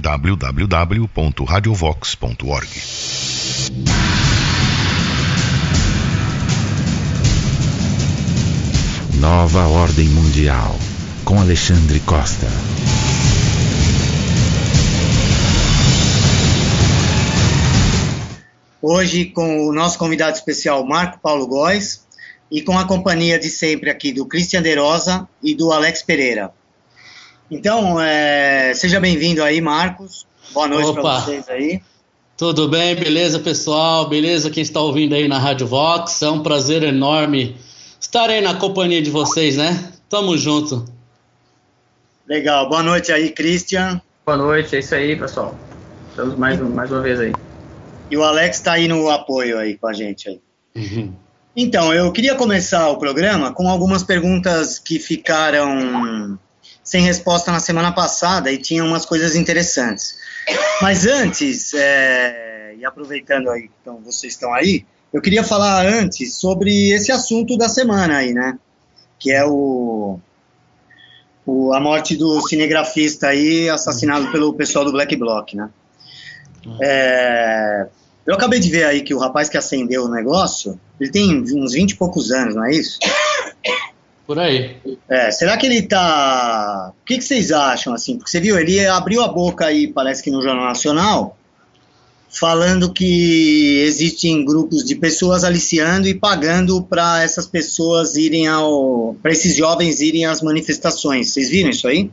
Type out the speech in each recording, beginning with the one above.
www.radiovox.org. Nova Ordem Mundial, com Alexandre Costa. Hoje com o nosso convidado especial, Marco Paulo Góes, e com a companhia de sempre aqui do Christian De Rosa e do Alex Pereira. Então, seja bem-vindo aí, Marcos. Boa noite para vocês aí. Tudo bem, beleza, pessoal? Beleza, quem está ouvindo aí na Rádio Vox? É um prazer enorme estar aí na companhia de vocês, né? Tamo junto. Legal, boa noite aí, Christian. Boa noite, é isso aí, pessoal. Estamos mais uma vez aí. E o Alex está aí no apoio aí com a gente aí. Uhum. Então, eu queria começar o programa com algumas perguntas que ficaram sem resposta na semana passada e tinham umas coisas interessantes. Mas antes, e aproveitando aí, então vocês estão aí, eu queria falar antes sobre esse assunto da semana aí, né? Que é a morte do cinegrafista aí, assassinado pelo pessoal do Black Bloc, né? Eu acabei de ver aí que o rapaz que acendeu o negócio, ele tem uns 20 e poucos anos, não é isso? Por aí. Será que ele tá... O que vocês acham, assim? Porque você viu, ele abriu a boca aí, parece que no Jornal Nacional, falando que existem grupos de pessoas aliciando e pagando para essas pessoas irem para esses jovens irem às manifestações. Vocês viram isso aí?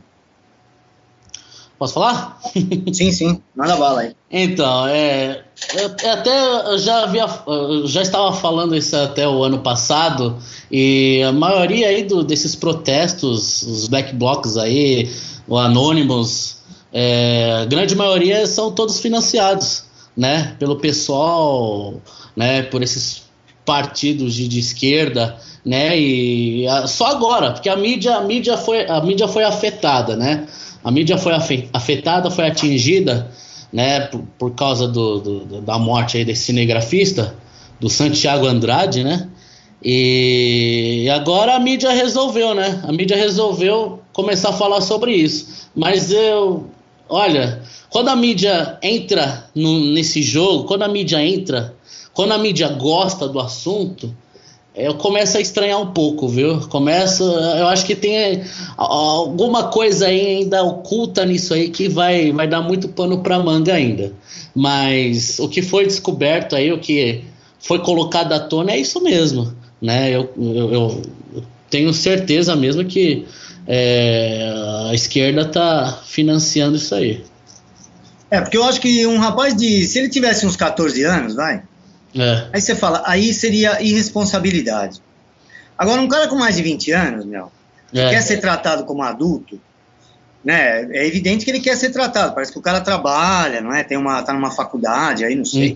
Posso falar? Sim, manda bala aí. Então, eu já estava falando isso até o ano passado, e a maioria aí desses protestos, os Black Blocs aí, o Anonymous, a grande maioria são todos financiados, né, pelo pessoal, né, por esses partidos de esquerda, né, e só agora, porque a mídia foi afetada, né, a mídia foi afetada, foi atingida, né, por causa da morte aí desse cinegrafista, do Santiago Andrade, né, e agora a mídia resolveu, né, começar a falar sobre isso, mas olha, quando a mídia entra nesse jogo, quando a mídia gosta do assunto, eu começo a estranhar um pouco, viu? Eu acho que tem alguma coisa aí ainda oculta nisso aí que vai dar muito pano pra manga ainda. Mas o que foi descoberto aí, o que foi colocado à tona é isso mesmo, né? Eu tenho certeza mesmo que a esquerda tá financiando isso aí. Porque eu acho que um rapaz se ele tivesse uns 14 anos, aí você fala, aí seria irresponsabilidade. Agora, um cara com mais de 20 anos, que quer ser tratado como adulto, né? É evidente que ele quer ser tratado. Parece que o cara trabalha, não é? Tá numa faculdade, aí não sei.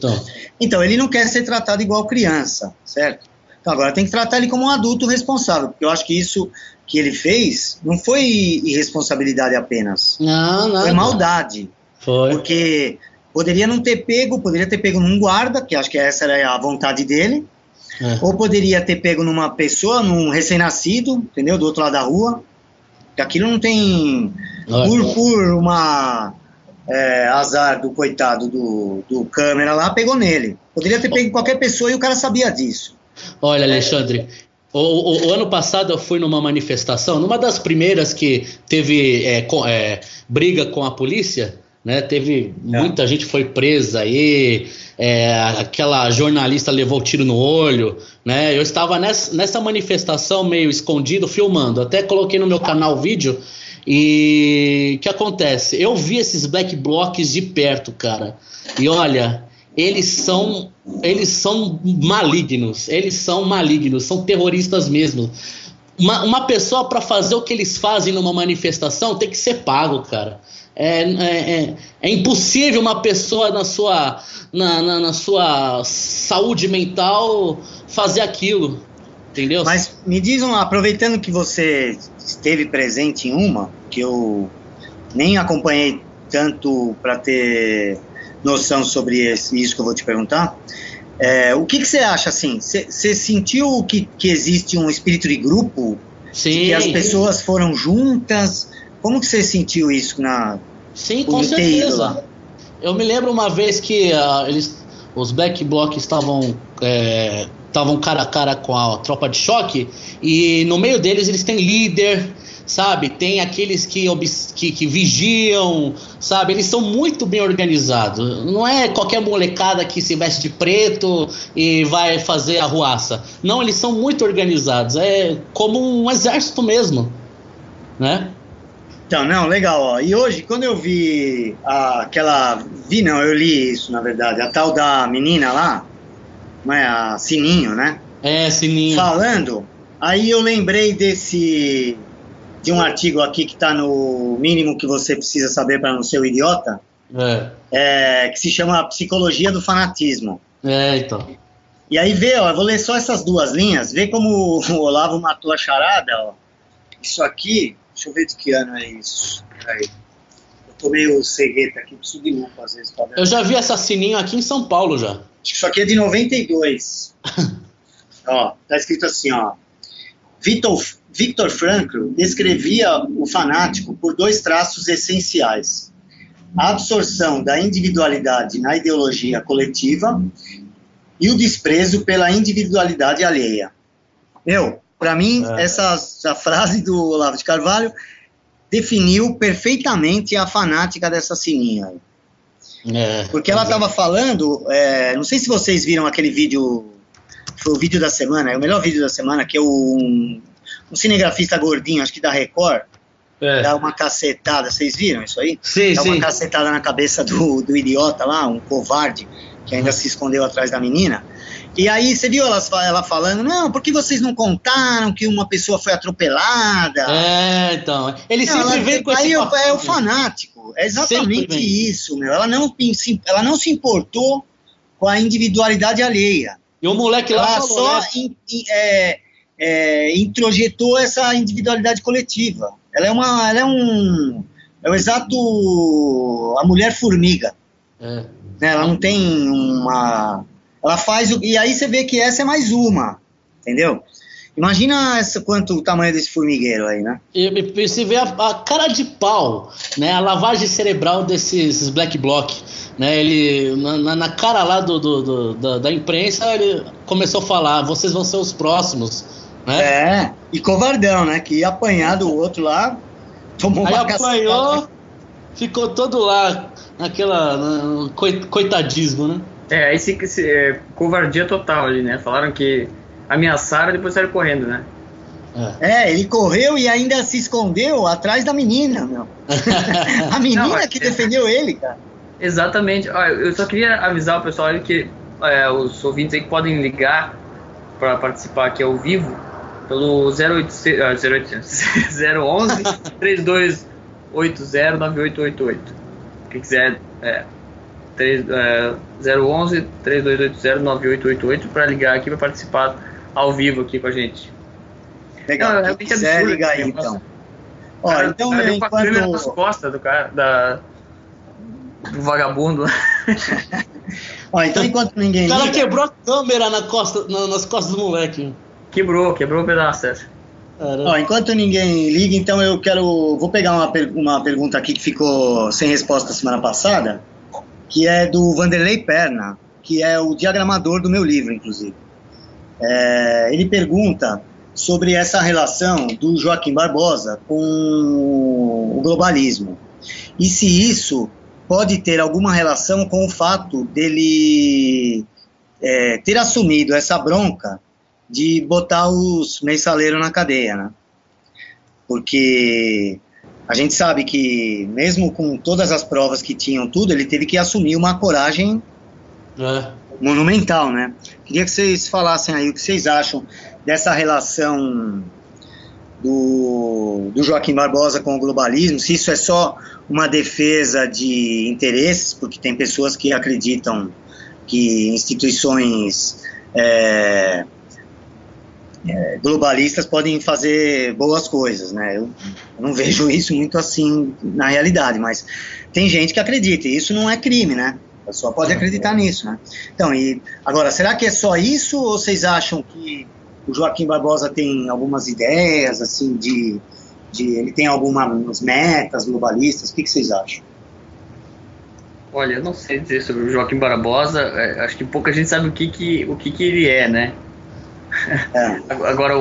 Então, ele não quer ser tratado igual criança, certo? Então, agora tem que tratar ele como um adulto responsável, porque eu acho que isso que ele fez não foi irresponsabilidade apenas. Não. Foi maldade. Foi. Porque poderia ter pego num guarda, que acho que essa era a vontade dele, ou poderia ter pego numa pessoa, num recém-nascido, entendeu, do outro lado da rua, que aquilo não tem, por uma azar do coitado do câmera lá, pegou nele. Poderia ter pego qualquer pessoa e o cara sabia disso. Olha, Alexandre, o ano passado eu fui numa manifestação, numa das primeiras que teve briga com a polícia, né, teve muita gente foi presa aí, aquela jornalista levou tiro no olho, né, eu estava nessa manifestação meio escondido, filmando, até coloquei no meu canal vídeo, e o que acontece? Eu vi esses Black Blocs de perto, cara, e olha, eles são malignos, são terroristas mesmo. Uma pessoa, para fazer o que eles fazem numa manifestação, tem que ser pago, cara. É impossível uma pessoa na sua saúde mental fazer aquilo, entendeu? Mas me diz aproveitando que você esteve presente em uma, que eu nem acompanhei tanto para ter noção sobre isso que eu vou te perguntar, o que você acha, assim, você sentiu que existe um espírito de grupo? Sim. Que as pessoas foram juntas? Como que você sentiu isso Sim, com certeza. Eu me lembro uma vez que os Black Blocs estavam cara a cara com a tropa de choque, e no meio deles eles têm líder, sabe? Tem aqueles que vigiam, sabe? Eles são muito bem organizados. Não é qualquer molecada que se veste de preto e vai fazer arruaça. Não, eles são muito organizados. É como um exército mesmo, né? Então, não, legal, ó. E hoje, quando eu vi eu li isso, na verdade, a tal da menina lá, não é, a Sininho, né? É, Sininho. Falando, aí eu lembrei de um artigo aqui que tá no mínimo que você precisa saber para não ser um idiota, que se chama Psicologia do Fanatismo. Então. E aí eu vou ler só essas duas linhas, vê como o Olavo matou a charada, ó. Isso aqui, deixa eu ver de que ano é isso. Aí. Eu tô meio cegueta aqui, preciso de lupa às vezes. Pra ver. Eu já vi essa Sininho aqui em São Paulo já. Acho que isso aqui é de 92. Ó, tá escrito assim, ó. Viktor Frankl descrevia o fanático por dois traços essenciais: a absorção da individualidade na ideologia coletiva e o desprezo pela individualidade alheia. Para mim, essa frase do Olavo de Carvalho definiu perfeitamente a fanática dessa Sininha. Porque ela estava falando, não sei se vocês viram aquele vídeo, foi o vídeo da semana, é o melhor vídeo da semana, que é um cinegrafista gordinho, acho que da Record, dá uma cacetada, vocês viram isso aí? Sim, dá uma cacetada na cabeça do idiota lá, um covarde, que ainda se escondeu atrás da menina. E aí você viu ela falando, não, por que vocês não contaram que uma pessoa foi atropelada? Então, ele sempre vem com esse aí é o fanático, é exatamente isso, meu. Ela não se importou com a individualidade alheia. E o moleque lá falou, só introjetou essa individualidade coletiva. Ela é o exato a mulher formiga. Ela não tem ela faz e aí você vê que essa é mais uma, entendeu? Imagina o tamanho desse formigueiro aí, né? E você vê a cara de pau, né? A lavagem cerebral desses Black Bloc, né? Ele na cara lá da imprensa, ele começou a falar: vocês vão ser os próximos, né? E covardão, né? Que ia apanhar do outro lá, tomou uma apanhou, ficou todo lá naquela coitadismo, né? Esse covardia total ali, né? Falaram que ameaçaram e depois saíram correndo, né? Ele correu e ainda se escondeu atrás da menina, meu. A menina que defendeu ele, cara. Exatamente. Eu só queria avisar o pessoal aí que os ouvintes aí que podem ligar para participar aqui ao vivo pelo 011 3280 9888. Quem quiser 011 3280 9888 para ligar aqui para participar ao vivo aqui com a gente. Legal. Quem quiser ligar aí, então. Então deu com a câmera nas costas do cara, do vagabundo. Então enquanto ninguém liga... O cara quebrou a câmera nas costas do moleque. Quebrou o pedaço. Enquanto ninguém liga, então vou pegar uma pergunta aqui que ficou sem resposta semana passada, que é do Vanderlei Perna, que é o diagramador do meu livro, inclusive. Ele pergunta sobre essa relação do Joaquim Barbosa com o globalismo. E se isso pode ter alguma relação com o fato dele ter assumido essa bronca de botar os mensaleiros na cadeia, né? Porque a gente sabe que, mesmo com todas as provas que tinham tudo, ele teve que assumir uma coragem monumental, né? Queria que vocês falassem aí o que vocês acham dessa relação do Joaquim Barbosa com o globalismo, se isso é só uma defesa de interesses, porque tem pessoas que acreditam que instituições globalistas podem fazer boas coisas, né? Eu não vejo isso muito assim na realidade, mas tem gente que acredita, e isso não é crime, né? A pessoa pode acreditar nisso, né? Então, agora, será que é só isso, ou vocês acham que o Joaquim Barbosa tem algumas ideias, assim, ele tem algumas metas globalistas? O que vocês acham? Olha, eu não sei dizer sobre o Joaquim Barbosa, acho que pouca gente sabe o que ele é, né? Agora,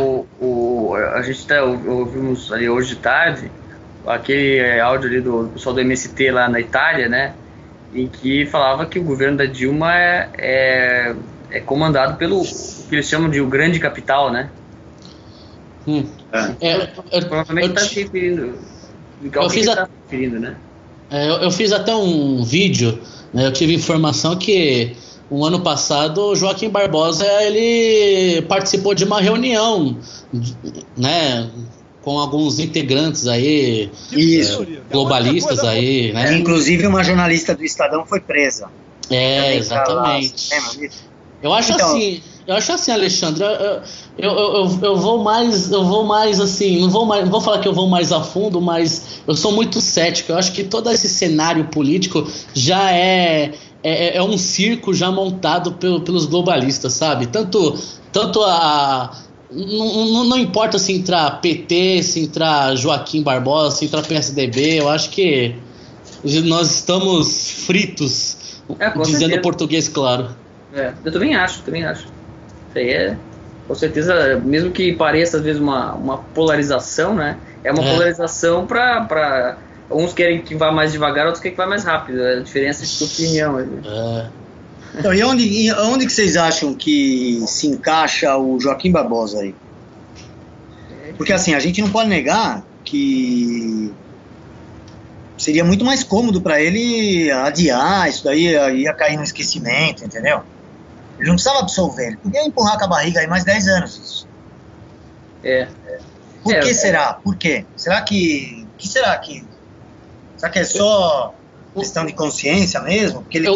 a gente ouvimos ali hoje de tarde aquele áudio ali do pessoal do MST lá na Itália, né? Em que falava que o governo da Dilma é comandado pelo que eles chamam de o grande capital, né? Provavelmente está se referindo. Né? Eu fiz até um vídeo, né? Eu tive informação que o ano passado o Joaquim Barbosa ele participou de uma reunião, né? Com alguns integrantes aí, globalistas aí, né? Inclusive uma jornalista do Estadão foi presa. Exatamente. Eu acho assim, Alexandre, eu vou mais assim, não vou falar que eu vou mais a fundo, mas eu sou muito cético. Eu acho que todo esse cenário político já é um circo já montado pelos globalistas, sabe? Tanto não importa se entrar PT, se entrar Joaquim Barbosa, se entrar PSDB, eu acho que nós estamos fritos, dizendo certeza. Português claro. Eu também acho. Isso aí com certeza, mesmo que pareça às vezes uma polarização, né? É uma polarização para uns querem que vá mais devagar, outros querem que vá mais rápido. É a diferença de opinião. Então, e onde que vocês acham que se encaixa o Joaquim Barbosa aí? Porque assim, a gente não pode negar que seria muito mais cômodo para ele adiar isso daí, ia cair no esquecimento, entendeu? Ele não precisava absolver, ele podia empurrar com a barriga aí mais 10 anos isso. Por que será? Por quê? Será que é só questão de consciência mesmo? Porque ele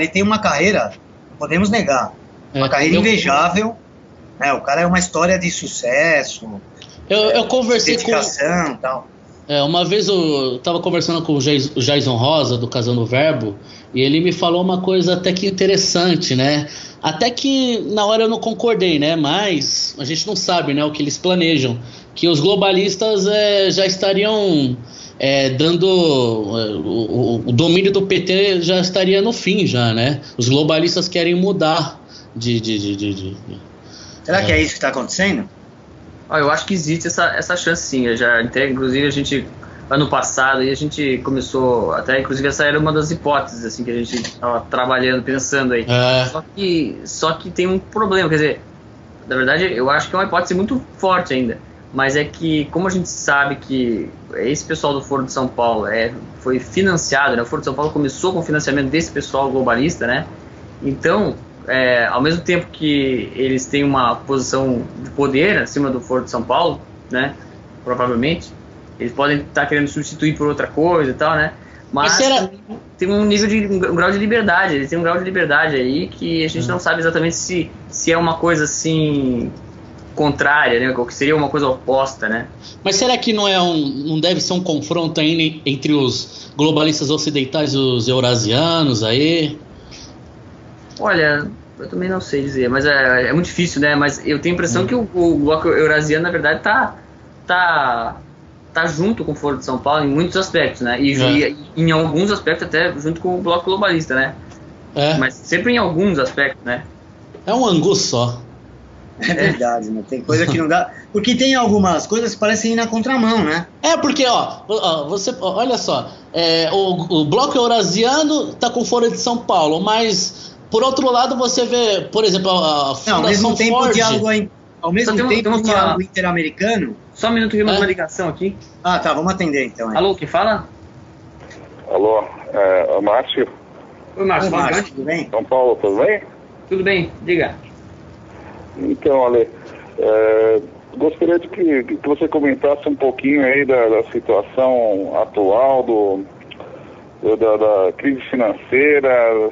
tem uma carreira, não podemos negar, uma carreira invejável, né? O cara é uma história de sucesso, eu conversei com tal. Uma vez eu estava conversando com o Jason Rosa do Casando Verbo e ele me falou uma coisa até que interessante, né? Até que na hora eu não concordei, né? Mas a gente não sabe, né, o que eles planejam, que os globalistas já estariam dando o domínio do PT já estaria no fim já, né? Os globalistas querem mudar Será que é isso que está acontecendo? Eu acho que existe essa chance sim. Inclusive a gente ano passado a gente começou até, inclusive essa era uma das hipóteses assim que a gente estava trabalhando, pensando aí. Só que tem um problema, quer dizer, na verdade eu acho que é uma hipótese muito forte ainda. Mas é que, como a gente sabe que esse pessoal do Foro de São Paulo foi financiado, né? O Foro de São Paulo começou com o financiamento desse pessoal globalista, né? Então, ao mesmo tempo que eles têm uma posição de poder acima do Foro de São Paulo, né? Provavelmente, eles podem estar querendo substituir por outra coisa e tal, né? Mas tem um grau de liberdade, eles têm um grau de liberdade aí que a gente não sabe exatamente se é uma coisa assim contrária, né? Ou que seria uma coisa oposta, né? Mas será que não deve ser um confronto aí entre os globalistas ocidentais e os eurasianos aí? Olha, eu também não sei dizer, mas é muito difícil, né? Mas eu tenho a impressão que o bloco eurasiano, na verdade, tá junto com o Foro de São Paulo em muitos aspectos, né? E em alguns aspectos até junto com o bloco globalista, né? Mas sempre em alguns aspectos, né? É um angu só. É verdade, né? Tem coisa que não dá. Porque tem algumas coisas que parecem ir na contramão, né? Porque, olha só, o bloco eurasiano tá com o Foro de São Paulo, mas por outro lado você vê, por exemplo, a Fundação ao mesmo tempo Ford. Ao mesmo tempo o diálogo interamericano. Só um minuto que temos uma ligação aqui. Tá, vamos atender então. Alô, quem fala? Alô, o Márcio. Oi, Márcio, tudo bem? São Paulo, tudo bem? Tudo bem, diga. Então, Ale, gostaria de que você comentasse um pouquinho aí da situação atual da crise financeira.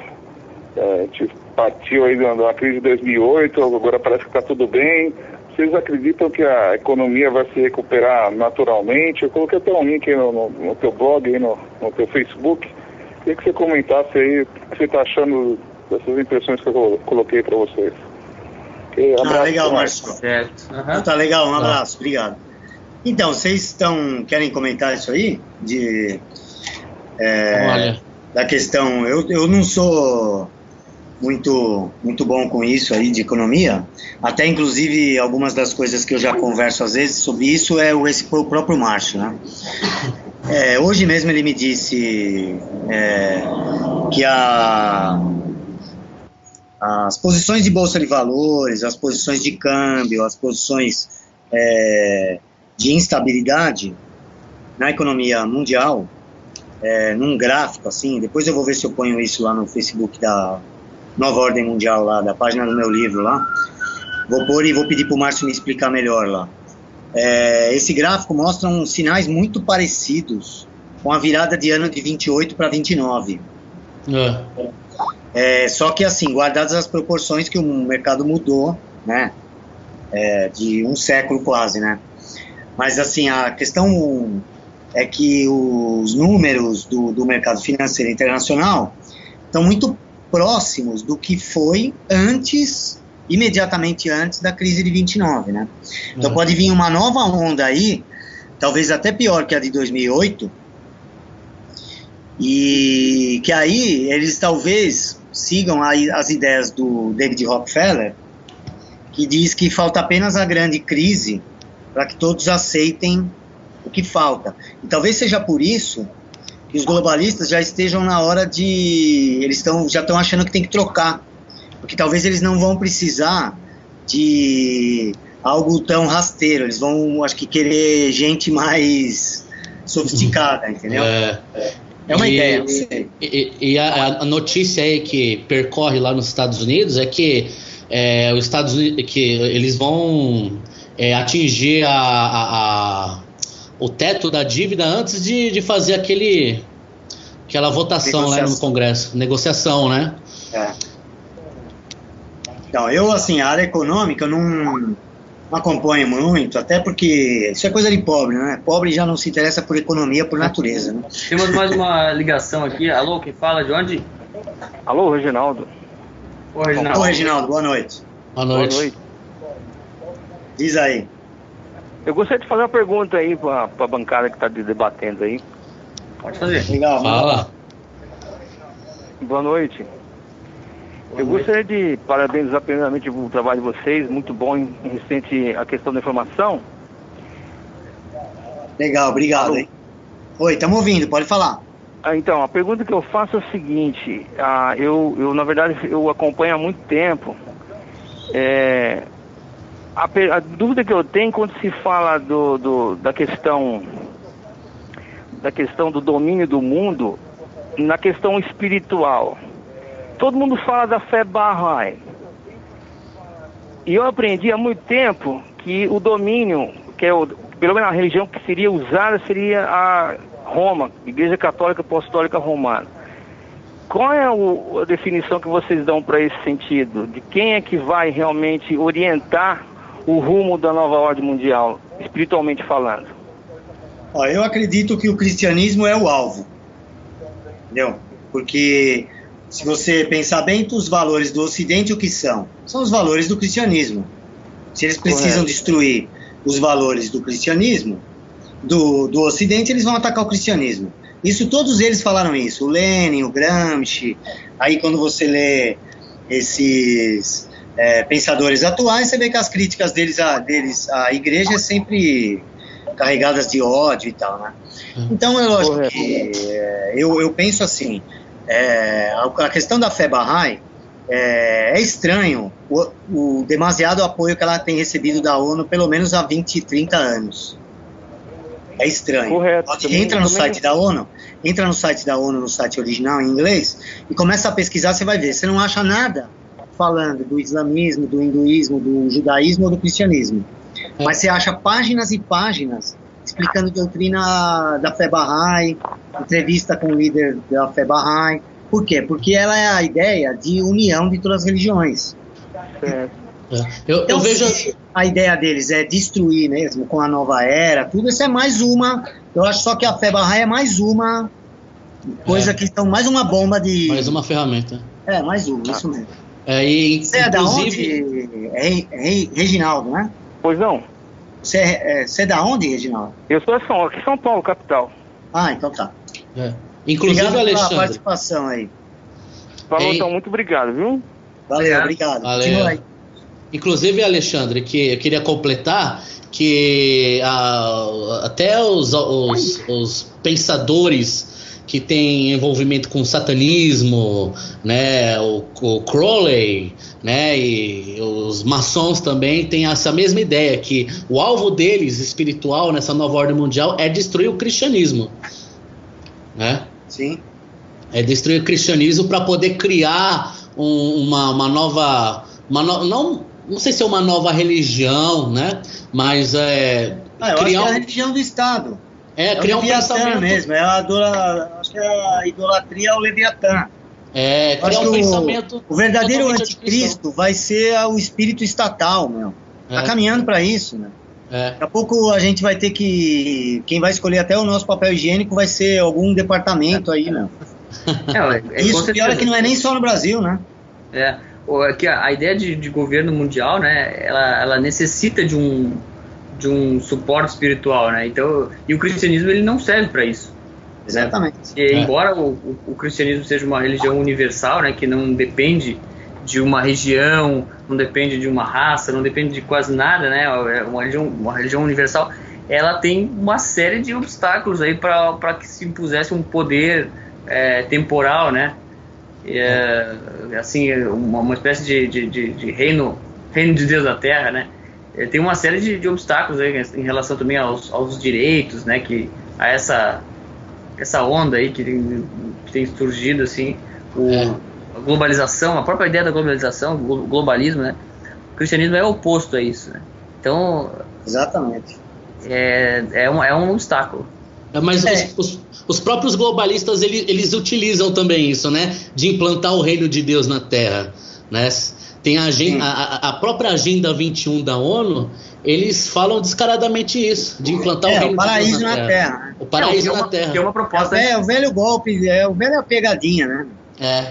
Partiu aí da crise de 2008, agora parece que está tudo bem. Vocês acreditam que a economia vai se recuperar naturalmente? Eu coloquei até um link aí no teu blog, aí no teu Facebook. Queria que você comentasse aí o que você está achando dessas impressões que eu coloquei para vocês. Legal, Márcio. Certo. Tá legal, um abraço, obrigado. Então, vocês querem comentar isso aí? Olha, da questão, eu não sou muito bom com isso aí de economia, até inclusive algumas das coisas que eu já converso às vezes sobre isso esse foi o próprio Márcio, né? Hoje mesmo ele me disse que as posições de bolsa de valores, as posições de câmbio, as posições de instabilidade na economia mundial, num gráfico assim, depois eu vou ver se eu ponho isso lá no Facebook da Nova Ordem Mundial, lá da página do meu livro lá, vou pôr e vou pedir para o Márcio me explicar melhor lá. Esse gráfico mostra uns sinais muito parecidos com a virada de ano de 28 para 29. Só que assim, guardadas as proporções que o mercado mudou, né, de um século quase, né, mas assim, a questão é que os números do mercado financeiro internacional estão muito próximos do que foi imediatamente antes da crise de 29, né, então pode vir uma nova onda aí, talvez até pior que a de 2008, e que aí eles talvez sigam as ideias do David Rockefeller, que diz que falta apenas a grande crise para que todos aceitem o que falta. E talvez seja por isso que os globalistas já estejam na hora eles já estão achando que tem que trocar, porque talvez eles não vão precisar de algo tão rasteiro, eles vão, acho que, querer gente mais sofisticada, entendeu? É uma ideia, não sei. E a notícia aí que percorre lá nos Estados Unidos é que os Estados Unidos, que eles vão atingir o teto da dívida antes de fazer aquela votação lá no Congresso, negociação, né? Então, eu, assim, a área econômica eu não acompanho muito, até porque isso é coisa de pobre, né? Pobre já não se interessa por economia por natureza, né? Temos mais uma ligação aqui. Alô, quem fala? De onde? Alô, Reginaldo. Ô, Reginaldo, boa noite. Boa noite. Diz aí. Eu gostaria de fazer uma pergunta aí para a bancada que está debatendo aí. Pode fazer. Legal. Fala. Boa noite. Eu gostaria de parabenizar primeiramente o trabalho de vocês, muito bom em recente a questão da informação. Legal, obrigado. Hein? Oi, estamos ouvindo, pode falar. Então, a pergunta que eu faço é o seguinte, eu na verdade, eu acompanho há muito tempo, a dúvida que eu tenho quando se fala da questão do domínio do mundo, na questão espiritual. Todo mundo fala da fé Bahá'í. E eu aprendi há muito tempo que o domínio, pelo menos a religião que seria usada, seria a Roma, Igreja Católica Apostólica Romana. Qual é a definição que vocês dão para esse sentido? De quem é que vai realmente orientar o rumo da nova ordem mundial, espiritualmente falando? Eu acredito que o cristianismo é o alvo. Entendeu? Porque se você pensar bem, os valores do Ocidente, o que são? São os valores do cristianismo. Se eles precisam destruir os valores do cristianismo, do Ocidente, eles vão atacar o cristianismo. Isso, todos eles falaram isso. O Lenin, o Gramsci. Aí quando você lê esses pensadores atuais, você vê que as críticas deles à igreja é sempre carregadas de ódio e tal, né? Então, é lógico que eu penso assim, a questão da fé Bahá'í é estranho o demasiado apoio que ela tem recebido da ONU, pelo menos há 20, 30 anos. É estranho. Correto. Entra no site da ONU, no site original em inglês, e começa a pesquisar, você vai ver, você não acha nada falando do islamismo, do hinduísmo, do judaísmo ou do cristianismo. Mas você acha páginas e páginas explicando doutrina da fé Bahá'í, entrevista com o líder da fé Bahá'í. Por quê? Porque ela é a ideia de união de todas as religiões. Eu vejo a ideia deles é destruir mesmo com a nova era, tudo isso é mais uma. Eu acho só que a fé Bahá'í é mais uma coisa que estão mais uma bomba de. Mais uma ferramenta. Mais uma, isso mesmo. Você é da onde? Reginaldo, né? Pois não. Você é da onde, Reginaldo? Eu sou aqui em São Paulo, capital. Então tá. Inclusive, obrigado Alexandre, pela participação aí. Falou, então, muito obrigado, viu? Valeu, obrigado. Continua aí. Inclusive, Alexandre, que eu queria completar que até os pensadores que têm envolvimento com satanismo, né, o Crowley, né, e os maçons também têm essa mesma ideia, que o alvo deles espiritual nessa nova ordem mundial é destruir o cristianismo, né? Sim. É destruir o cristianismo para poder criar uma nova, não sei se é uma nova religião, né? Mas eu acho que é a religião do Estado. Criar um pensamento mesmo. Acho que é a idolatria ao Leviatã. Criar um pensamento. O verdadeiro anticristo vai ser o espírito estatal, meu. Tá caminhando para isso, né? Daqui a pouco a gente vai ter que. Quem vai escolher até o nosso papel higiênico vai ser algum departamento aí, meu. Isso pior é que não é nem só no Brasil, né? Que a ideia de governo mundial, né, ela necessita de um suporte espiritual, né? Então, e o cristianismo ele não serve para isso. Exatamente. Né? E, embora o cristianismo seja uma religião universal, né, que não depende de uma região, não depende de uma raça, não depende de quase nada, né? É uma religião universal. Ela tem uma série de obstáculos aí para que se impusesse um poder temporal, né? Assim, uma espécie de reino de Deus na Terra, né? Tem uma série de obstáculos aí em relação também aos direitos, né? Que a essa onda aí que tem surgido, assim, a globalização, a própria ideia da globalização, o globalismo, né? O cristianismo é oposto a isso, né? Então, exatamente. É um obstáculo. Mas os próprios globalistas, eles utilizam também isso, né? De implantar o reino de Deus na Terra, né? Tem a própria Agenda 21 da ONU, eles falam descaradamente isso, de implantar o reino de Deus na Terra. O paraíso na Terra. Que é uma proposta. O velho golpe, o velho pegadinha, né?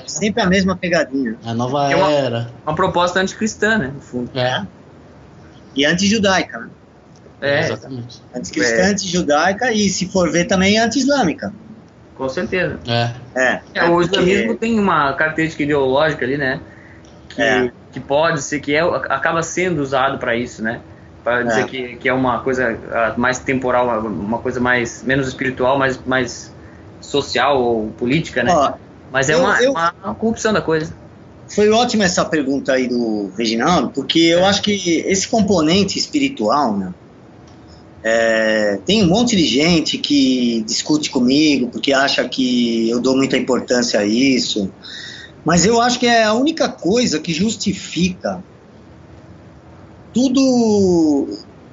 Sempre a mesma pegadinha. A nova era. Uma proposta anticristã, né? No fundo. E anti-judaica, né? Exatamente. Anticristã, anti-judaica e, se for ver, também anti-islâmica. Com certeza. O islamismo tem uma característica ideológica ali, né? Que pode ser, acaba sendo usado para isso, né? Para dizer que é uma coisa mais temporal, uma coisa menos espiritual, mais social ou política, né? Mas é uma corrupção da coisa. Foi ótima essa pergunta aí do Reginaldo, porque eu acho que esse componente espiritual, né? Tem um monte de gente que discute comigo porque acha que eu dou muita importância a isso, mas eu acho que é a única coisa que justifica tudo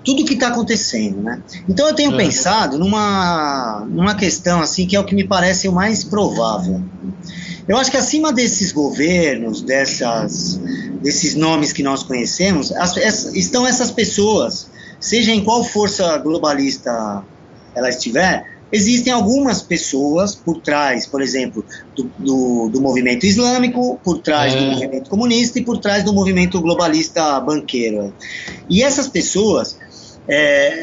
que está acontecendo, né? Então eu tenho pensado numa questão assim que é o que me parece o mais provável. Eu acho que acima desses governos, desses nomes que nós conhecemos, estão essas pessoas. Seja em qual força globalista ela estiver, existem algumas pessoas por trás, por exemplo, do movimento islâmico, por trás do movimento comunista e por trás do movimento globalista banqueiro. E essas pessoas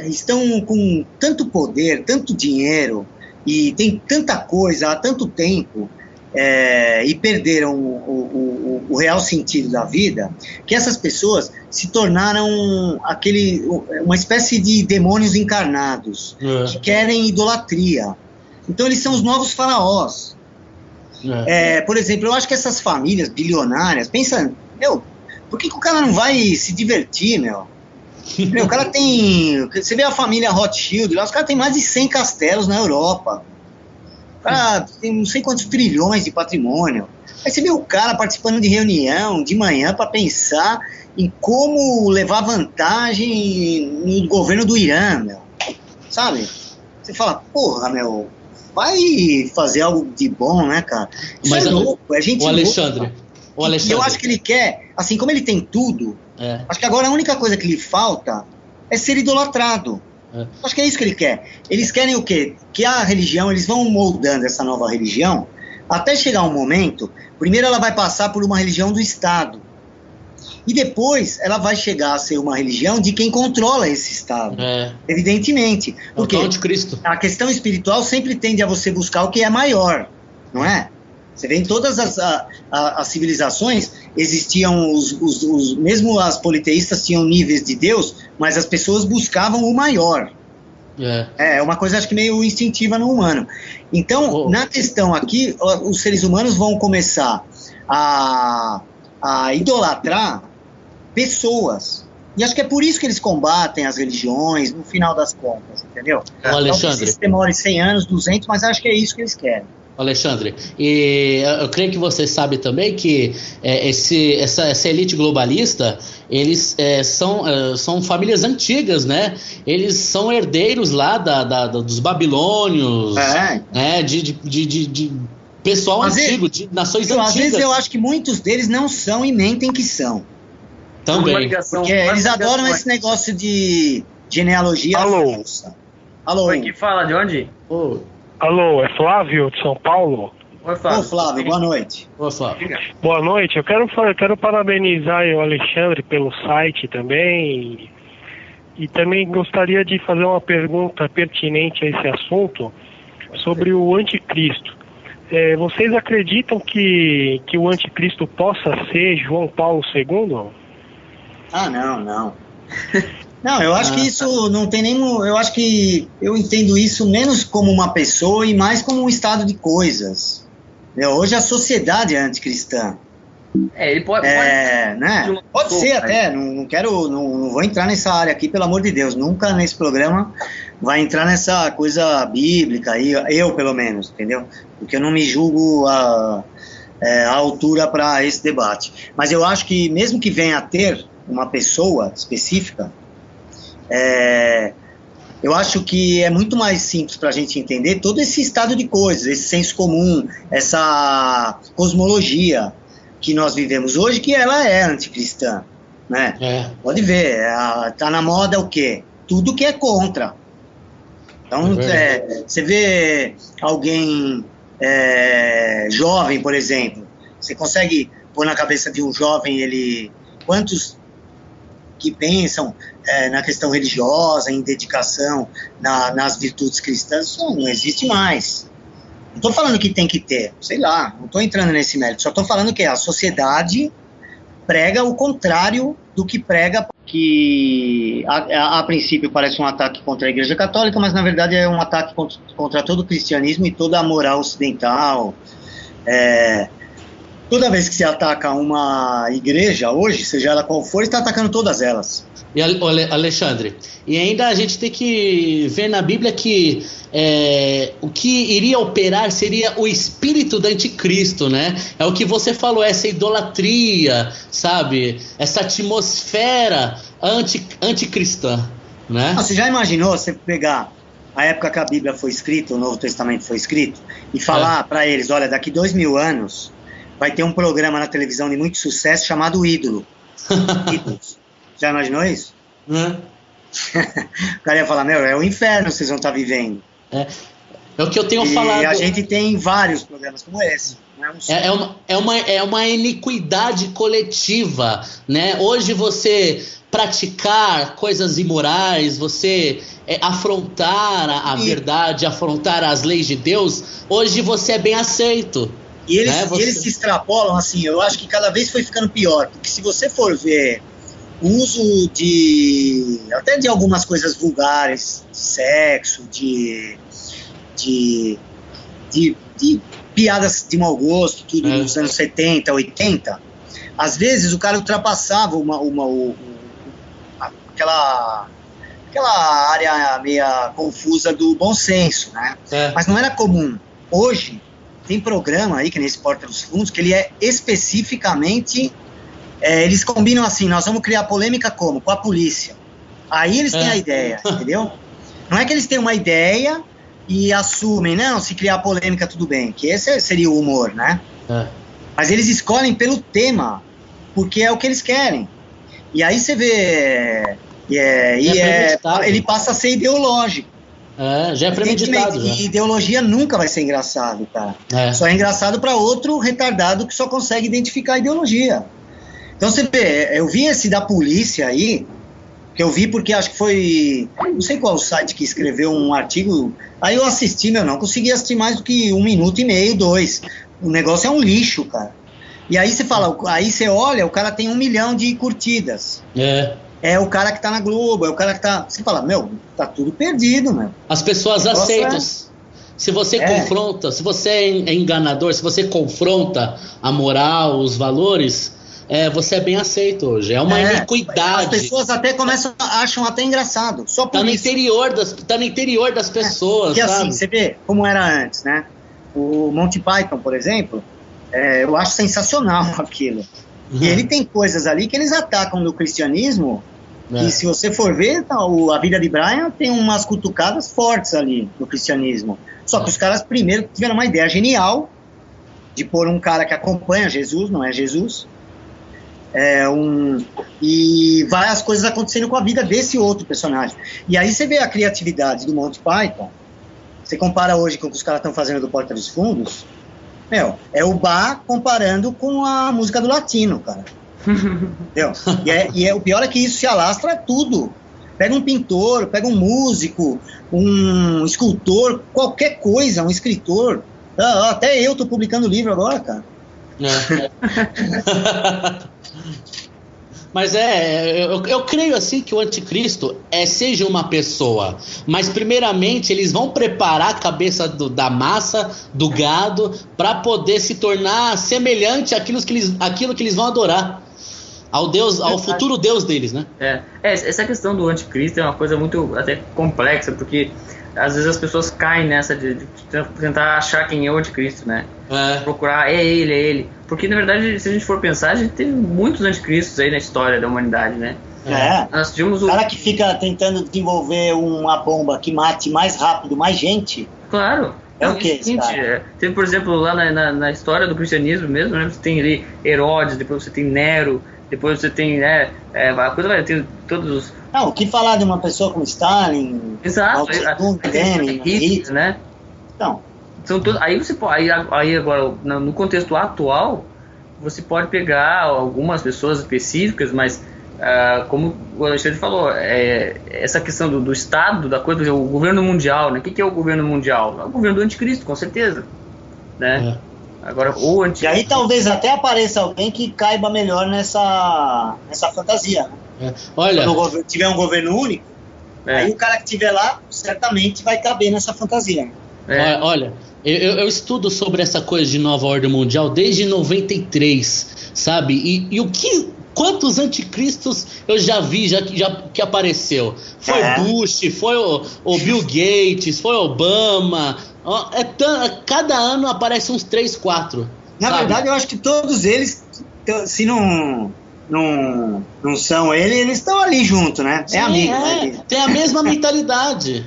estão com tanto poder, tanto dinheiro e tem tanta coisa há tanto tempo e perderam o real sentido da vida, que essas pessoas se tornaram uma espécie de demônios encarnados que querem idolatria. Então eles são os novos faraós. Por exemplo, eu acho que essas famílias bilionárias, pensa, por que o cara não vai se divertir, o cara tem, você vê a família Rothschild lá, os caras têm mais de 100 castelos na Europa. O cara tem não sei quantos trilhões de patrimônio. Aí você vê o cara participando de reunião de manhã para pensar em como levar vantagem no governo do Irã, sabe? Você fala, porra, vai fazer algo de bom, né, cara? Isso mas é louco, é gente Alexandre, E eu acho que ele quer, assim como ele tem tudo, acho que agora a única coisa que lhe falta é ser idolatrado. Acho que é isso que ele quer. Eles querem o quê? Que a religião, eles vão moldando essa nova religião até chegar um momento, primeiro ela vai passar por uma religião do Estado. E depois ela vai chegar a ser uma religião de quem controla esse Estado. Evidentemente. Porque o anticristo. A questão espiritual sempre tende a você buscar o que é maior, não é? Você vê em todas as civilizações, existiam mesmo as politeístas tinham níveis de Deus, mas as pessoas buscavam o maior. É uma coisa, acho que meio instintiva no humano. Então, na questão aqui, os seres humanos vão começar a idolatrar pessoas. E acho que é por isso que eles combatem as religiões, no final das contas, entendeu? Alexandre. Talvez demore 100 anos, 200, mas acho que é isso que eles querem. Alexandre, e eu creio que você sabe também que essa elite globalista, eles são famílias antigas, né? Eles são herdeiros lá dos babilônios, né? De pessoal antigo, de nações antigas. Às vezes eu acho que muitos deles não são e mentem que são. Também. Porque eles adoram esse negócio de genealogia. Alô. Oi, que fala de onde? Alô, é Flávio de São Paulo? Oi, Flávio. Flávio, boa noite. Oi, Flávio. Boa noite, eu quero parabenizar o Alexandre pelo site também e também gostaria de fazer uma pergunta pertinente a esse assunto sobre o anticristo. Vocês acreditam que o anticristo possa ser João Paulo II? Ah, não. Não, eu acho que isso não tem nenhum. Eu acho que eu entendo isso menos como uma pessoa e mais como um estado de coisas. Hoje a sociedade é anticristã. Ele pode. Né? Pode ser até. Não vou entrar nessa área aqui, pelo amor de Deus. Nunca nesse programa vai entrar nessa coisa bíblica, eu pelo menos, entendeu? Porque eu não me julgo a altura para esse debate. Mas eu acho que mesmo que venha a ter uma pessoa específica, eu acho que é muito mais simples para a gente entender todo esse estado de coisas, esse senso comum, essa cosmologia que nós vivemos hoje, que ela é anticristã, né? Pode ver, tá na moda o quê? Tudo que é contra. Então, você vê alguém jovem, por exemplo, você consegue pôr na cabeça de um jovem, quantos que pensam na questão religiosa, em dedicação nas virtudes cristãs, isso não existe mais. Não estou falando que tem que ter, sei lá, não estou entrando nesse mérito, só estou falando que a sociedade prega o contrário do que prega, que a princípio parece um ataque contra a Igreja Católica, mas na verdade é um ataque contra todo o cristianismo e toda a moral ocidental. Toda vez que se ataca uma igreja hoje, seja ela qual for, está atacando todas elas. E Alexandre, e ainda a gente tem que ver na Bíblia que o que iria operar seria o espírito do anticristo, né? É o que você falou, essa idolatria, sabe? Essa atmosfera anticristã, né? Você já imaginou você pegar a época que a Bíblia foi escrita, o Novo Testamento foi escrito, e falar para eles, olha, daqui 2000 anos vai ter um programa na televisão de muito sucesso chamado Ídolo. Ídolos. Já imaginou isso? O cara ia falar, é o inferno que vocês vão estar vivendo. É o que eu tenho falado. E a gente tem vários programas como esse. É uma iniquidade coletiva, né? Hoje você praticar coisas imorais, você afrontar a verdade, afrontar as leis de Deus, hoje você é bem aceito. E eles se extrapolam, assim, eu acho que cada vez foi ficando pior, porque se você for ver o uso até de algumas coisas vulgares, de sexo, de piadas de mau gosto, tudo nos anos 70, 80, às vezes o cara ultrapassava aquela área meia confusa do bom senso, né? Mas não era comum. Hoje tem programa aí, que nesse Porta dos Fundos, que ele é especificamente, eles combinam assim, nós vamos criar polêmica como? Com a polícia. Aí eles têm a ideia, entendeu? Não é que eles têm uma ideia e assumem, não, se criar polêmica tudo bem, que esse seria o humor, né? Mas eles escolhem pelo tema, porque é o que eles querem. E aí você vê, ele passa a ser ideológico. Já é premeditado. E ideologia nunca vai ser engraçado, cara. Só é engraçado para outro retardado que só consegue identificar a ideologia. Então você vê, eu vi esse da polícia aí, que eu vi porque acho que foi, não sei qual site que escreveu um artigo, aí eu assisti, não consegui assistir mais do que 1 minuto e meio, 2. O negócio é um lixo, cara. E aí você fala, aí você olha, o cara tem 1 milhão de curtidas. É o cara que tá na Globo, é o cara que tá... Você fala, tá tudo perdido, meu. As pessoas aceitam. Se você confronta, se você é enganador, se você confronta a moral, os valores, você é bem aceito hoje. É uma iniquidade. As pessoas até acham até engraçado. Só por isso. Tá no interior das pessoas, porque assim, você vê como era antes, né? O Monty Python, por exemplo, eu acho sensacional aquilo. E ele tem coisas ali que eles atacam no cristianismo, e se você for ver, a vida de Brian tem umas cutucadas fortes ali no cristianismo. Só que os caras primeiro tiveram uma ideia genial de pôr um cara que acompanha Jesus, não é Jesus, e vai as coisas acontecendo com a vida desse outro personagem. E aí você vê a criatividade do Monty Python, você compara hoje com o que os caras estão fazendo do Porta dos Fundos, é o Bach comparando com a música do latino, cara. Entendeu? E o pior é que isso se alastra tudo. Pega um pintor, pega um músico, um escultor, qualquer coisa, um escritor. Até eu tô publicando livro agora, cara. Mas eu creio assim que o anticristo seja uma pessoa, mas primeiramente eles vão preparar a cabeça da massa, do gado, para poder se tornar semelhante àquilo que eles vão adorar, ao futuro Deus deles, né? Essa questão do anticristo é uma coisa muito até complexa, porque às vezes as pessoas caem nessa de tentar achar quem é o anticristo, né? Procurar, é ele. Porque, na verdade, se a gente for pensar, a gente teve muitos anticristos aí na história da humanidade, né? Nós tivemos o cara que fica tentando desenvolver uma bomba que mate mais rápido, mais gente. Claro. É o que, teve, por exemplo, lá na história do cristianismo mesmo, né? Você tem ali Herodes, depois você tem Nero, depois você tem, a coisa vai ter todos os... Não, o que falar de uma pessoa como Stalin, exato, Hitler, né? Então, aí você pode, aí agora no contexto atual, você pode pegar algumas pessoas específicas, mas como o Alexandre falou, essa questão do Estado, da coisa, o governo mundial, né? O que é o governo mundial? É o governo do anticristo, com certeza, né? Agora, e aí talvez até apareça alguém que caiba melhor nessa fantasia, né? Olha, quando tiver um governo único, aí o cara que estiver lá certamente vai caber nessa fantasia. Olha, eu estudo sobre essa coisa de nova ordem mundial desde 93, sabe? Quantos anticristos eu já vi que apareceu? Foi Bush, foi o Bill Gates, foi Obama. Cada ano aparece uns 3, 4. Na verdade, eu acho que todos eles, se não são eles estão ali junto, né? Sim, amigo. Tem a mesma mentalidade.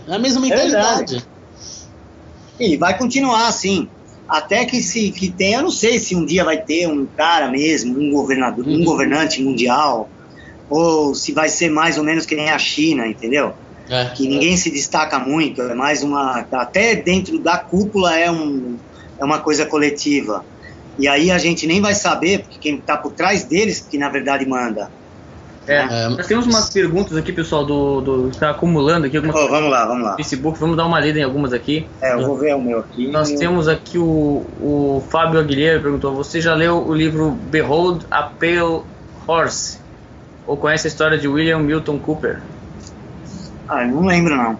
E vai continuar assim. Até que tenha, eu não sei se um dia vai ter um cara mesmo, um governador, um governante mundial, ou se vai ser mais ou menos que nem a China, entendeu? Que ninguém se destaca muito, é mais até dentro da cúpula é uma coisa coletiva. E aí a gente nem vai saber, porque quem está por trás deles que na verdade manda. Nós temos umas perguntas aqui, pessoal, está acumulando aqui algumas coisas. Vamos lá. Facebook, vamos dar uma lida em algumas aqui. Eu vou ver o meu aqui. Nós temos aqui o Fábio Aguilheiro perguntou: você já leu o livro Behold a Pale Horse? Ou conhece a história de William Milton Cooper? Não lembro não.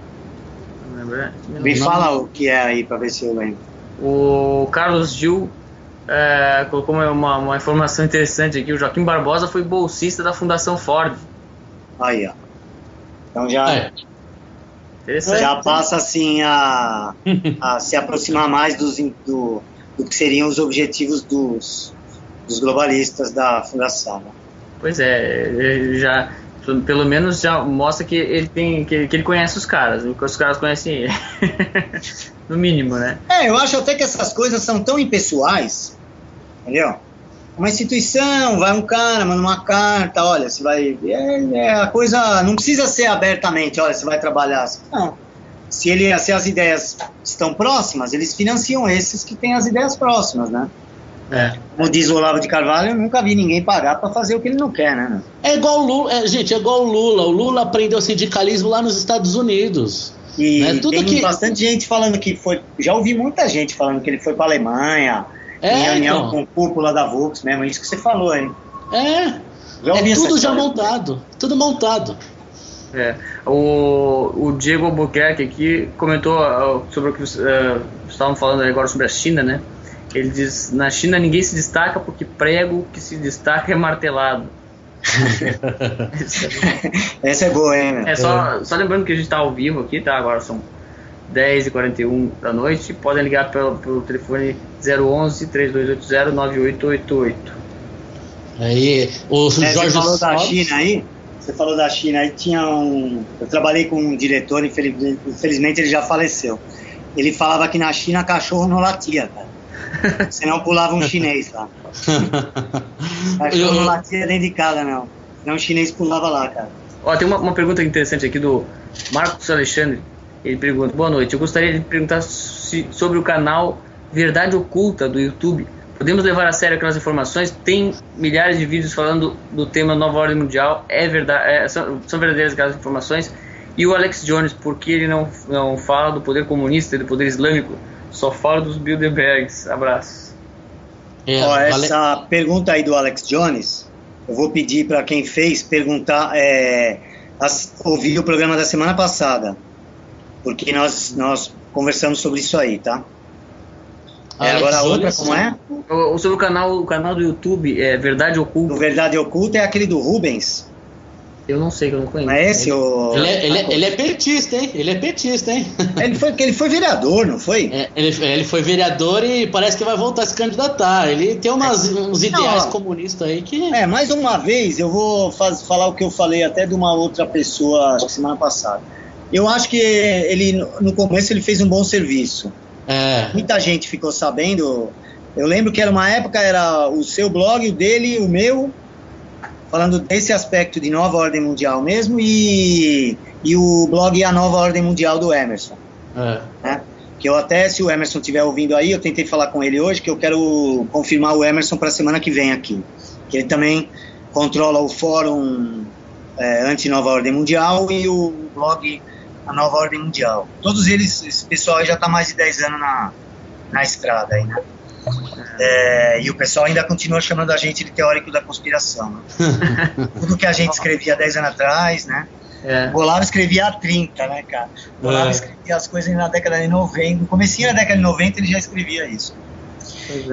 Não lembra? Me fala o que é aí para ver se eu lembro. O Carlos Gil colocou uma informação interessante aqui. O Joaquim Barbosa foi bolsista da Fundação Ford. Aí, ó. Então já passa assim a se aproximar mais do que seriam os objetivos dos globalistas da Fundação. Pois já pelo menos já mostra que ele que ele conhece os caras conhecem ele. No mínimo, né? Eu acho até que essas coisas são tão impessoais, entendeu? Uma instituição, vai um cara, manda uma carta, olha, você vai... a coisa não precisa ser abertamente, olha, você vai trabalhar. Não. Se as ideias estão próximas, eles financiam esses que têm as ideias próximas, né? Como diz o Olavo de Carvalho, eu nunca vi ninguém pagar para fazer o que ele não quer, né? É igual o Lula, gente, é igual o Lula. O Lula aprendeu sindicalismo lá nos Estados Unidos. E tem bastante gente falando que foi. Já ouvi muita gente falando que ele foi para Alemanha, em reunião com cúpula da Volks mesmo, isso que você falou, hein? Tudo já montado. Tudo montado. O Diego Albuquerque aqui comentou sobre o que estavam falando agora sobre a China, né? Ele diz: na China ninguém se destaca porque prego que se destaca é martelado. Essa é boa, hein? Só lembrando que a gente está ao vivo aqui, tá? Agora são 10h41 da noite. Podem ligar pelo telefone 011-3280-9888. Aí, o Jorge você falou da China aí? Você falou da China aí, eu trabalhei com um diretor, infelizmente ele já faleceu. Ele falava que na China cachorro não latia, cara. Senão pulava um chinês lá. Cachorro não latia dentro de casa, não. Senão um chinês pulava lá, cara. Tem uma pergunta interessante aqui do Marcos Alexandre. Ele pergunta: boa noite, eu gostaria de perguntar sobre o canal Verdade Oculta do YouTube. Podemos levar a sério aquelas informações? Tem milhares de vídeos falando do tema Nova Ordem Mundial. É verdade, são verdadeiras aquelas informações? E o Alex Jones, por que ele não fala do poder comunista e do poder islâmico? Só fala dos Bilderbergs. Abraço. Essa pergunta aí do Alex Jones, eu vou pedir para quem fez perguntar, ouvir o programa da semana passada, porque nós conversamos sobre isso aí, tá? Agora a outra, como é? Sobre o canal do YouTube, Verdade Oculta. O Verdade Oculta é aquele do Rubens? Eu não sei, que eu não conheço. Não é esse ele é petista, hein? Ele foi vereador, não foi? Ele foi vereador e parece que vai voltar a se candidatar. Ele tem uns ideais comunistas aí que... Mais uma vez, eu vou falar o que eu falei até de uma outra pessoa, acho que semana passada. Eu acho que ele, no começo, ele fez um bom serviço. Muita gente ficou sabendo. Eu lembro que era uma época, era o seu blog, o dele, o meu, falando desse aspecto de Nova Ordem Mundial mesmo, e o blog A Nova Ordem Mundial do Emerson. Né? Que eu até, se o Emerson estiver ouvindo aí, eu tentei falar com ele hoje, que eu quero confirmar o Emerson para a semana que vem aqui. Que ele também controla o fórum Anti-Nova Ordem Mundial e o blog A Nova Ordem Mundial. Todos eles, esse pessoal aí já está mais de 10 anos na estrada aí, né? E o pessoal ainda continua chamando a gente de teórico da conspiração, né? Tudo que a gente escrevia 10 anos atrás, né? O Olavo escrevia há 30, né, cara? O Olavo escrevia as coisas na década de 90, no comecinho da década de 90 ele já escrevia isso.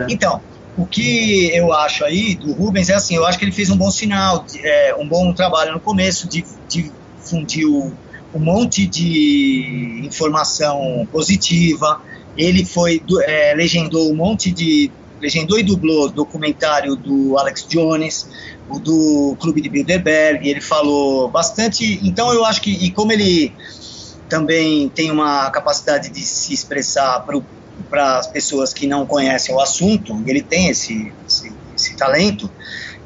Então, o que eu acho aí do Rubens é assim, eu acho que ele fez um bom sinal, um bom trabalho no começo, difundiu um monte de informação positiva. Ele legendou legendou e dublou o documentário do Alex Jones, o do Clube de Bilderberg. Ele falou bastante. Então eu acho que, e como ele também tem uma capacidade de se expressar para as pessoas que não conhecem o assunto, ele tem esse talento,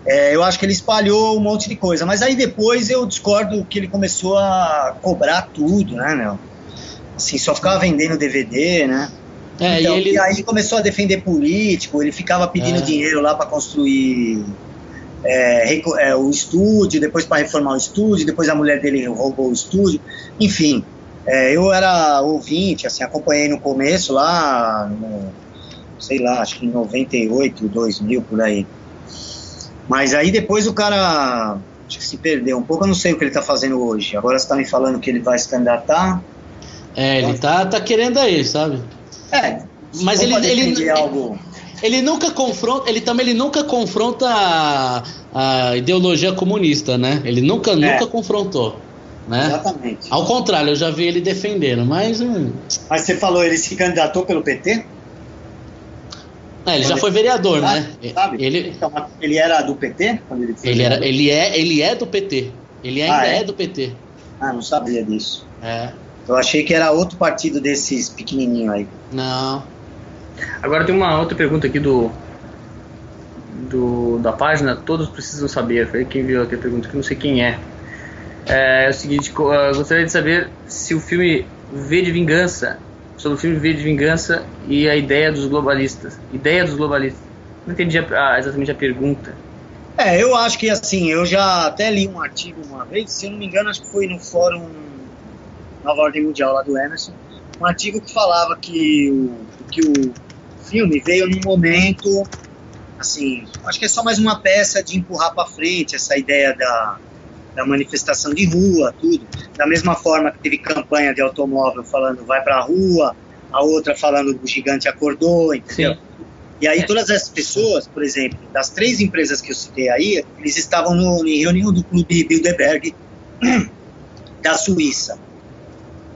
eu acho que ele espalhou um monte de coisa. Mas aí depois eu discordo que ele começou a cobrar tudo, né, meu? Assim, só ficava vendendo DVD, né? Então, e aí ele começou a defender político, ele ficava pedindo dinheiro lá para construir o estúdio, depois para reformar o estúdio, depois a mulher dele roubou o estúdio, enfim. Eu era ouvinte, assim, acompanhei no começo lá, sei lá, acho que em 98, 2000, por aí. Mas aí depois o cara, acho que se perdeu um pouco, eu não sei o que ele tá fazendo hoje. Agora você tá me falando que ele vai se candidatar. Ele tá querendo aí, sabe? Mas ele nunca confronta, ele nunca confronta a ideologia comunista, né? Ele nunca confrontou, né? Exatamente. Ao contrário, eu já vi ele defendendo, mas você falou, ele se candidatou pelo PT? Ele já foi vereador, né? Sabe? Ele era do PT? Quando ele é do PT. Ele ainda é do PT. Não sabia disso. Eu achei que era outro partido desses pequenininhos aí. Não. Agora tem uma outra pergunta aqui da página Todos Precisam Saber. Foi quem viu aqui a pergunta, que eu não sei quem é. É o seguinte, gostaria de saber se o filme V de Vingança, sobre o filme V de Vingança e a ideia dos globalistas. Não entendi exatamente a pergunta. Eu acho que assim, eu já até li um artigo uma vez, se eu não me engano, acho que foi no Fórum Nova Ordem Mundial lá do Emerson, um artigo que falava que o filme veio num momento, assim, acho que é só mais uma peça de empurrar para frente essa ideia da manifestação de rua, tudo. Da mesma forma que teve campanha de automóvel falando vai pra rua, a outra falando o gigante acordou, entendeu? Sim. E aí todas essas pessoas, por exemplo, das 3 empresas que eu citei aí, eles estavam em reunião do Clube Bilderberg da Suíça.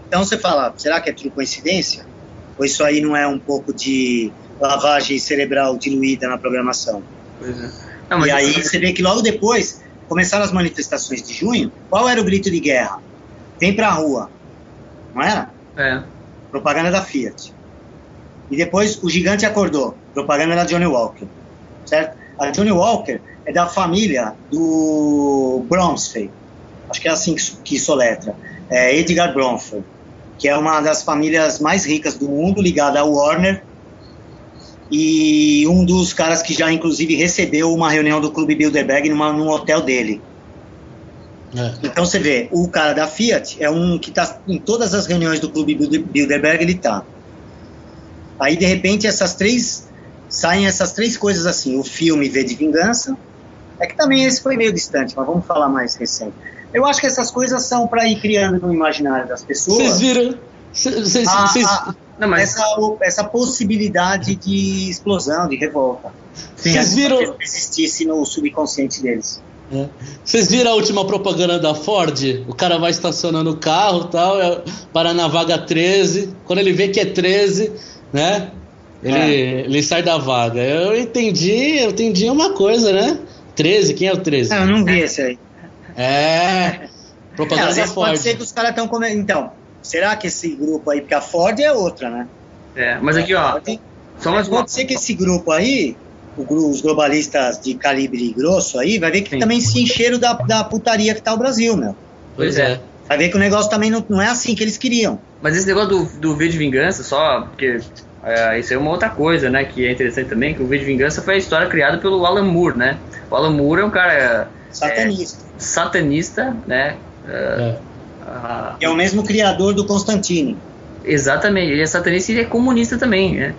Então você fala, será que é tudo coincidência? Ou isso aí não é um pouco de lavagem cerebral diluída na programação? Pois é. Não, e aí você vê que logo depois começaram as manifestações de junho. Qual era o grito de guerra? Vem pra rua, não era? Propaganda da Fiat. E depois o gigante acordou, propaganda da Johnny Walker, certo? A Johnny Walker é da família do Bromsfeld, acho que é assim que soletra, Edgar Bromsfeld, que é uma das famílias mais ricas do mundo, ligada ao Warner, e um dos caras que já inclusive recebeu uma reunião do Clube Bilderberg num hotel dele. Então você vê, o cara da Fiat é um que está em todas as reuniões do Clube Bilderberg, ele está. Aí de repente saem essas três coisas assim, o filme V de Vingança, é que também esse foi meio distante, mas vamos falar mais recente. Eu acho que essas coisas são para ir criando no imaginário das pessoas. Vocês viram? Essa possibilidade de explosão, de revolta. Vocês viram? Que existisse no subconsciente deles. Vocês viram a última propaganda da Ford? O cara vai estacionando o carro e tal, para na vaga 13. Quando ele vê que é 13, né? Ele sai da vaga. Eu entendi uma coisa, né? 13, quem é o 13? Eu não vi esse aí. Propaganda da Ford. Pode ser que os caras estão comendo. Então, será que esse grupo aí, porque a Ford é outra, né? Mas aqui, ó. Pode ser que esse grupo aí, os globalistas de calibre grosso aí, vai ver que também se encheram da putaria que tá o Brasil, meu. Pois é. Vai ver que o negócio também não é assim que eles queriam. Mas esse negócio do V de Vingança, só porque isso é uma outra coisa, né, que é interessante também, que o V de Vingança foi a história criada pelo Alan Moore, né? O Alan Moore é um cara... satanista, né? É o mesmo criador do Constantine. Exatamente, ele é satanista e ele é comunista também, né?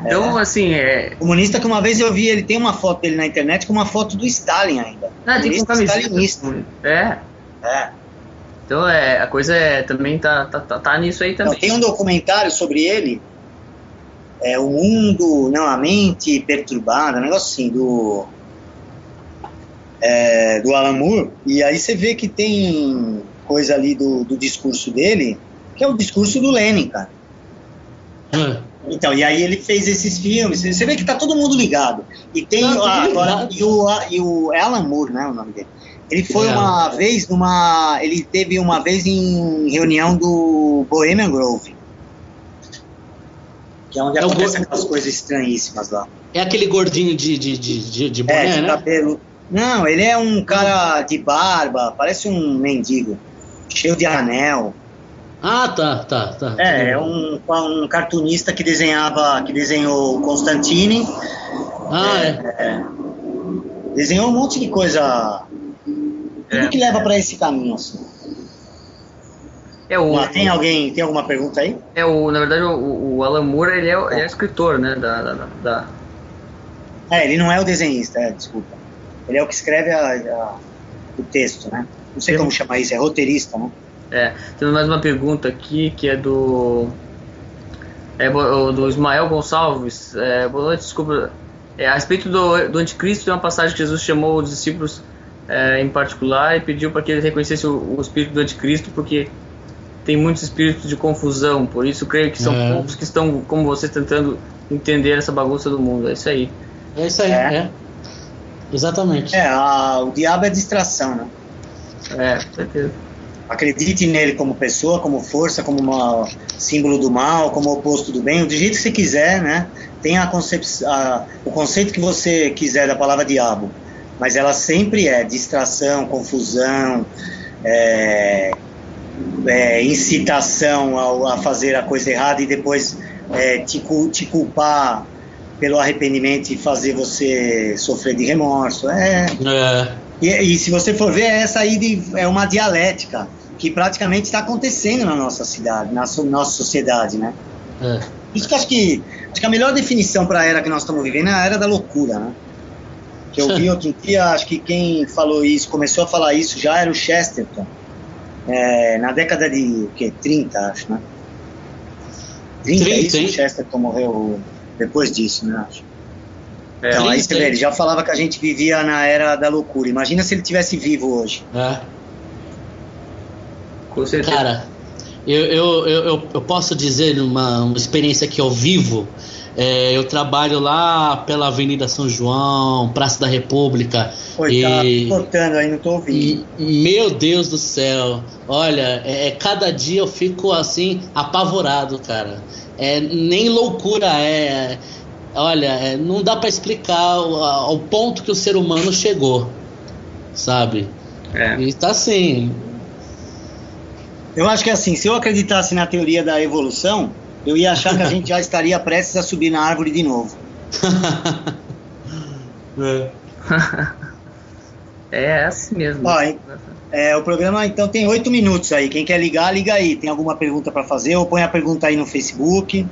Então, assim... Comunista que uma vez eu vi, ele tem uma foto dele na internet com uma foto do Stalin ainda. Tem que colocar stalinista. Então, a coisa também tá nisso aí também. Então, tem um documentário sobre ele, o mundo, não, a mente perturbada, um negócio assim, do Alan Moore, e aí você vê que tem coisa ali do discurso dele, que é o discurso do Lenin, cara. Então, e aí ele fez esses filmes, você vê que tá todo mundo ligado. E tem agora, e o Alan Moore, né, o nome dele. Ele foi ele teve uma vez em reunião do Bohemian Grove, que é onde acontecem aquelas coisas estranhíssimas lá. É aquele gordinho de boné, né? Cabelo. Não, ele é um cara de barba, parece um mendigo, cheio de anel. Tá. É um cartunista que desenhou o Constantine. Desenhou um monte de coisa. Tudo que leva para esse caminho, assim. Tem alguma pergunta aí? Na verdade, o Alan Moore, ele é escritor, né? Ele não é o desenhista, desculpa. Ele é o que escreve o texto, né? Não sei como chamar isso, é roteirista, né? Temos mais uma pergunta aqui, que é do Ismael Gonçalves. Boa noite, desculpa. A respeito do anticristo, tem uma passagem que Jesus chamou os discípulos em particular e pediu para que eles reconhecessem o espírito do anticristo, porque tem muitos espíritos de confusão, por isso creio que são poucos que estão, como você, tentando entender essa bagunça do mundo. É isso aí. Exatamente. O diabo é distração, né? Com certeza. Acredite nele como pessoa, como força, como símbolo do mal, como oposto do bem, do jeito que você quiser, né? Tem o conceito que você quiser da palavra diabo, mas ela sempre é distração, confusão, incitação a fazer a coisa errada e depois te culpar pelo arrependimento e fazer você sofrer de remorso. E se você for ver, essa aí é uma dialética que praticamente está acontecendo na nossa cidade, na nossa sociedade, né? Isso que acho que a melhor definição para a era que nós estamos vivendo é a era da loucura, né? Que eu vi outro dia, acho que quem falou isso, começou a falar isso já era o Chesterton, na década de 30, acho, né? 30 isso, o Chesterton morreu depois disso, né? Acho. Então, aí você vê, ele já falava que a gente vivia na era da loucura. Imagina se ele tivesse vivo hoje. Com certeza. Cara, eu posso dizer uma experiência que eu vivo. Eu trabalho lá pela Avenida São João, Praça da República. Oi, tá cortando aí, não tô ouvindo. Meu Deus do céu. Olha, cada dia eu fico assim, apavorado, cara. Nem loucura Olha, não dá pra explicar ao ponto que o ser humano chegou, sabe? E tá assim. Eu acho que assim, se eu acreditasse na teoria da evolução, eu ia achar que a gente já estaria prestes a subir na árvore de novo. É assim mesmo. O programa então tem 8 minutos aí. Quem quer ligar, liga aí. Tem alguma pergunta para fazer? Ou põe a pergunta aí no Facebook.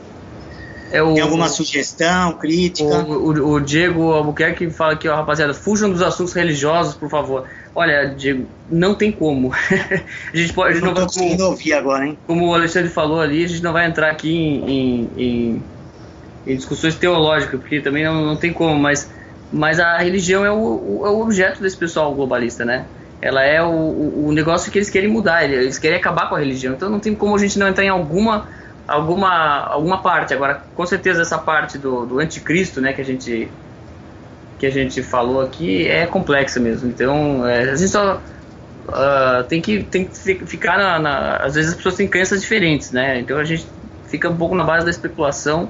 Tem alguma sugestão, crítica? O Diego Albuquerque fala aqui, ó, rapaziada, fujam dos assuntos religiosos, por favor. Olha, Diego, não tem como. A gente pode, não tô conseguindo ouvir agora, hein? Como o Alexandre falou ali, a gente não vai entrar aqui em discussões teológicas, porque também não tem como, mas a religião é o objeto desse pessoal globalista, né? Ela é o negócio que eles querem mudar, eles querem acabar com a religião, então não tem como a gente não entrar em alguma parte. Agora, com certeza essa parte do anticristo, né, que a gente falou aqui é complexa mesmo. Então a gente só tem que ficar às vezes as pessoas têm crenças diferentes, né, então a gente fica um pouco na base da especulação,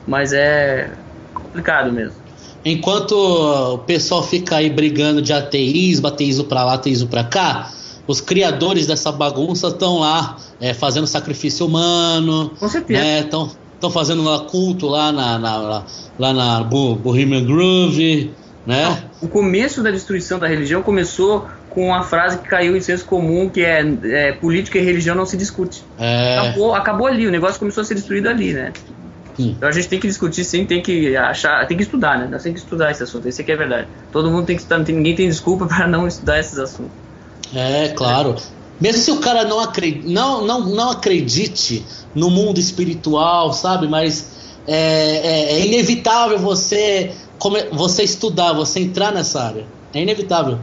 mas é complicado mesmo. Enquanto o pessoal fica aí brigando de ateísmo pra lá, ateísmo pra cá, os criadores dessa bagunça estão lá fazendo sacrifício humano. Com certeza. Estão fazendo culto lá na Bohemian Groove, né? O começo da destruição da religião começou com a frase que caiu em senso comum, que é política e religião não se discute. Acabou ali, o negócio começou a ser destruído ali, né? Então a gente tem que discutir, sim, tem que estudar, né? Nós temos que estudar esse assunto, isso aqui é verdade. Todo mundo tem que estudar, ninguém tem desculpa para não estudar esses assuntos. Claro. Mesmo se o cara não acredite no mundo espiritual, sabe? Mas é inevitável você estudar, você entrar nessa área. É inevitável.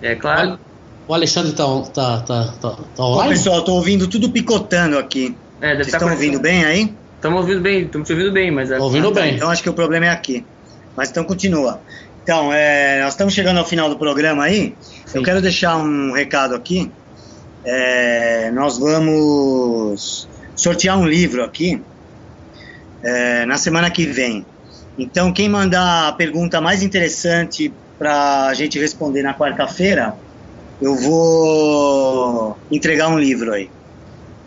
É claro. O Alexandre tá online? Pessoal, tô ouvindo tudo picotando aqui. Vocês estão ouvindo bem aí? Estamos ouvindo bem, estamos te ouvindo bem, mas... Ouvindo bem. Então acho que o problema é aqui. Mas então continua. Então, nós estamos chegando ao final do programa aí. Sim. Eu quero deixar um recado aqui. Nós vamos sortear um livro aqui na semana que vem. Então, quem mandar a pergunta mais interessante para a gente responder na quarta-feira, eu vou entregar um livro aí.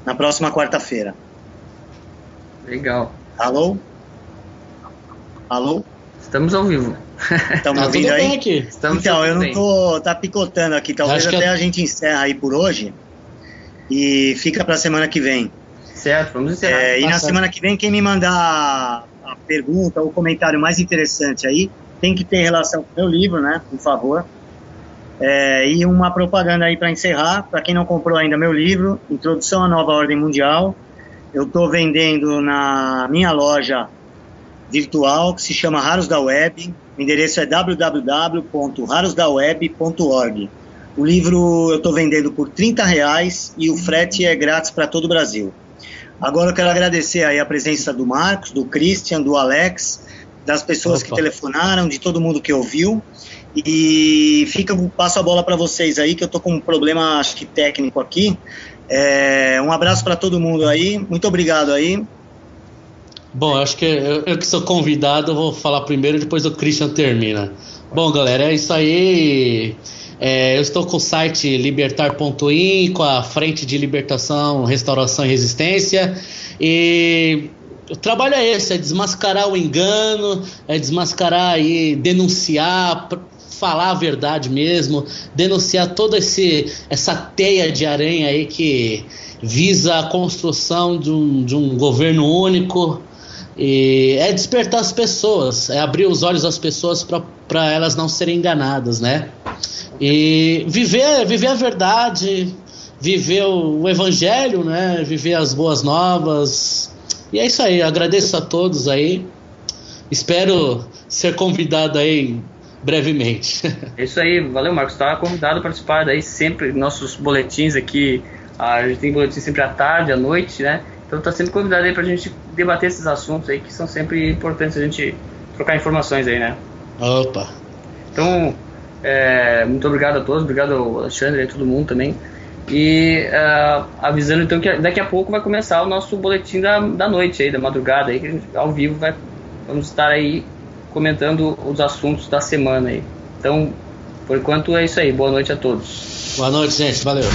Na próxima quarta-feira. Legal. Alô? Alô? Estamos ao vivo. Estão me ouvindo aí? Aqui. Então, eu não tô... Tá picotando aqui. Talvez até a gente encerra aí por hoje. E fica pra semana que vem. Certo, vamos encerrar. E na semana que vem, quem me mandar a pergunta ou o comentário mais interessante aí, tem que ter relação com o meu livro, né? Por favor. E uma propaganda aí para encerrar. Para quem não comprou ainda meu livro, Introdução à Nova Ordem Mundial, eu estou vendendo na minha loja virtual, que se chama Raros da Web. O endereço é www.rarosdaweb.org. O livro eu estou vendendo por R$30 e o frete é grátis para todo o Brasil. Agora eu quero agradecer aí a presença do Marcos, do Christian, do Alex, das pessoas que telefonaram, de todo mundo que ouviu. E passo a bola para vocês aí, que eu tô com um problema, acho que técnico aqui. Um abraço para todo mundo aí, muito obrigado aí. Bom, acho que eu que sou convidado, eu vou falar primeiro, depois o Christian termina. Bom, galera, é isso aí. Eu estou com o site libertar.in, com a frente de libertação, restauração e resistência. E o trabalho é esse, é desmascarar o engano, é desmascarar e denunciar, falar a verdade mesmo, denunciar toda essa teia de aranha aí que visa a construção de um governo único. E é despertar as pessoas, é abrir os olhos das pessoas para elas não serem enganadas, né? E viver a verdade, viver o evangelho, né? Viver as boas novas. E é isso aí, eu agradeço a todos aí. Espero ser convidado aí brevemente. É isso aí, valeu, Marcos. Está convidado a participar daí sempre, nossos boletins aqui. A gente tem boletim sempre à tarde, à noite, né? Então está sempre convidado aí para a gente debater esses assuntos aí que são sempre importantes a gente trocar informações aí, né? Opa! Então, muito obrigado a todos, obrigado ao Alexandre e a todo mundo também. E avisando então que daqui a pouco vai começar o nosso boletim da noite aí, da madrugada aí, que a gente, ao vivo vamos estar aí comentando os assuntos da semana aí. Então, por enquanto é isso aí, boa noite a todos. Boa noite, gente, valeu.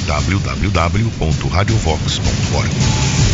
www.radiovox.org